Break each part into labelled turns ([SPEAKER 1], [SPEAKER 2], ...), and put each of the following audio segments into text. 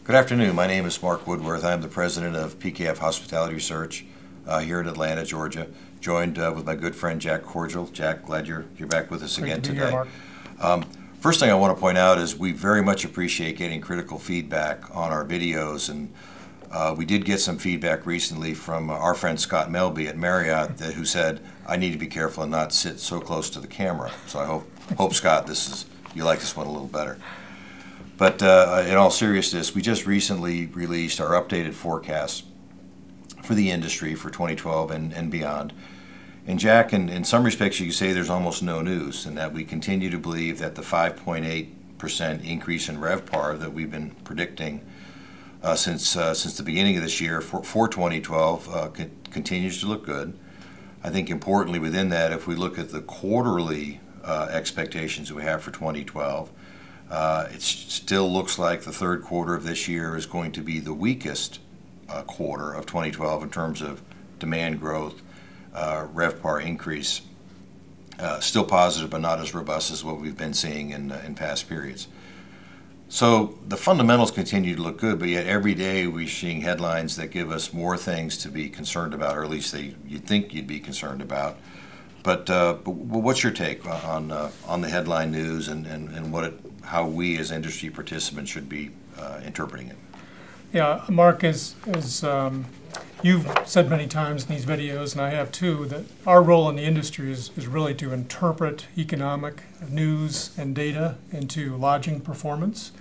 [SPEAKER 1] Good afternoon. My name is Mark Woodworth. I'm the president of PKF Hospitality Research here in Atlanta, Georgia, joined with my good friend Jack Corgel. Jack, glad you're back with us again today.
[SPEAKER 2] Great to be here, Mark.
[SPEAKER 1] First thing I want to point out is we very much appreciate getting critical feedback on our videos, and we did get some feedback recently from our friend Scott Melby at Marriott who said, I need to be careful and not sit so close to the camera. So I hope Scott, you like this one a little better. But in all seriousness, we just recently released our updated forecast for the industry for 2012 and beyond. And Jack, in some respects, you could say there's almost no news, in that we continue to believe that the 5.8% increase in RevPAR that we've been predicting since the beginning of this year for 2012 continues to look good. I think importantly within that, if we look at the quarterly expectations that we have for 2012, it still looks like the third quarter of this year is going to be the weakest quarter of 2012 in terms of demand growth, RevPAR increase. Still positive, but not as robust as what we've been seeing in past periods. So the fundamentals continue to look good, but yet every day we're seeing headlines that give us more things to be concerned about, or at least you'd think you'd be concerned about. But what's your take on the headline news and how we as industry participants should be interpreting it?
[SPEAKER 2] Yeah, Mark, as you've said many times in these videos, and I have too, that our role in the industry is really to interpret economic news and data into lodging performance.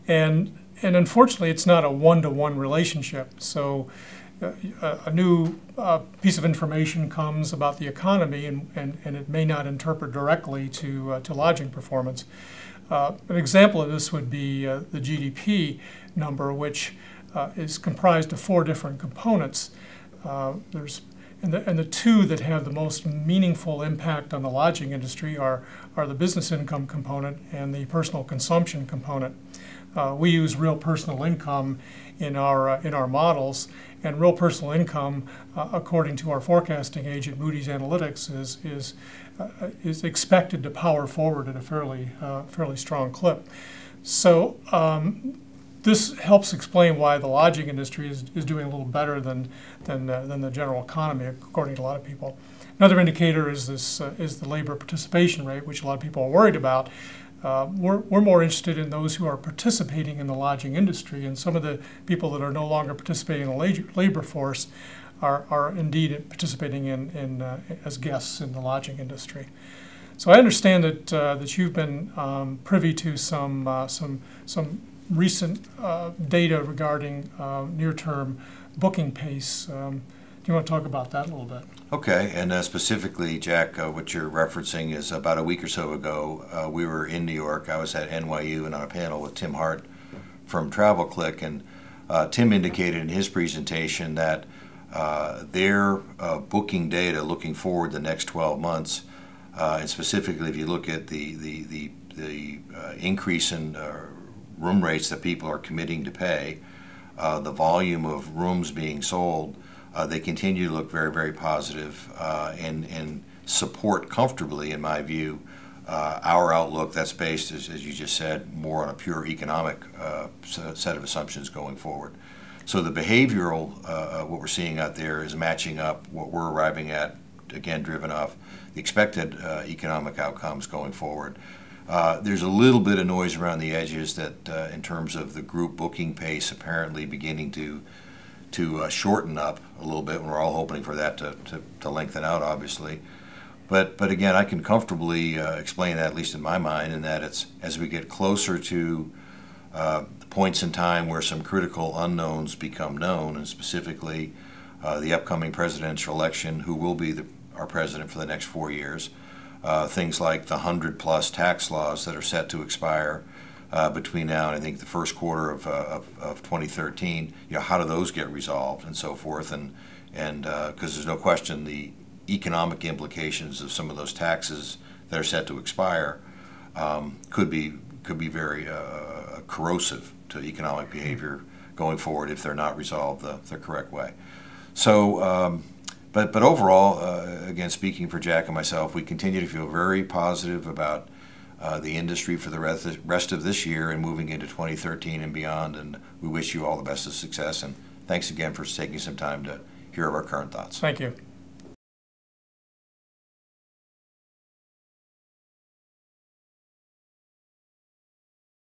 [SPEAKER 2] And unfortunately, it's not a one-to-one relationship. So a new piece of information comes about the economy, and it may not interpret directly to lodging performance. An example of this would be the GDP number, which is comprised of 4 different components. And the two that have the most meaningful impact on the lodging industry are the business income component and the personal consumption component. We use real personal income in our models, and real personal income, according to our forecasting agent Moody's Analytics, is expected to power forward at a fairly strong clip. So this helps explain why the lodging industry is doing a little better than the general economy, according to a lot of people. Another indicator is the labor participation rate, which a lot of people are worried about. We're more interested in those who are participating in the lodging industry, and some of the people that are no longer participating in the labor force are indeed participating as guests in the lodging industry. So I understand that you've been privy to some recent data regarding near-term booking pace. Do you want to talk about that a little bit?
[SPEAKER 1] Okay, and specifically, Jack, what you're referencing is about a week or so ago, we were in New York. I was at NYU and on a panel with Tim Hart from TravelClick, and Tim indicated in his presentation that their booking data looking forward the next 12 months, and specifically if you look at the increase in room rates that people are committing to pay, the volume of rooms being sold, they continue to look very, very positive and support comfortably, in my view, our outlook that's based, as you just said, more on a pure economic set of assumptions going forward. So the behavioral, what we're seeing out there is matching up what we're arriving at, again, driven off the expected economic outcomes going forward. There's a little bit of noise around the edges that in terms of the group booking pace apparently beginning to shorten up a little bit, and we're all hoping for that to lengthen out, obviously. But again, I can comfortably explain that, at least in my mind, in that it's as we get closer to the points in time where some critical unknowns become known, and specifically the upcoming presidential election, who will be our president for the next 4 years, things like the 100+ tax laws that are set to expire between now and I think the first quarter of 2013, how do those get resolved and so forth, and because there's no question the economic implications of some of those taxes that are set to expire could be very corrosive to economic behavior going forward if they're not resolved the correct way. So, but overall, again, speaking for Jack and myself, we continue to feel very positive about the industry for the rest of this year and moving into 2013 and beyond. And we wish you all the best of success. And thanks again for taking some time to hear of our current thoughts.
[SPEAKER 2] Thank you.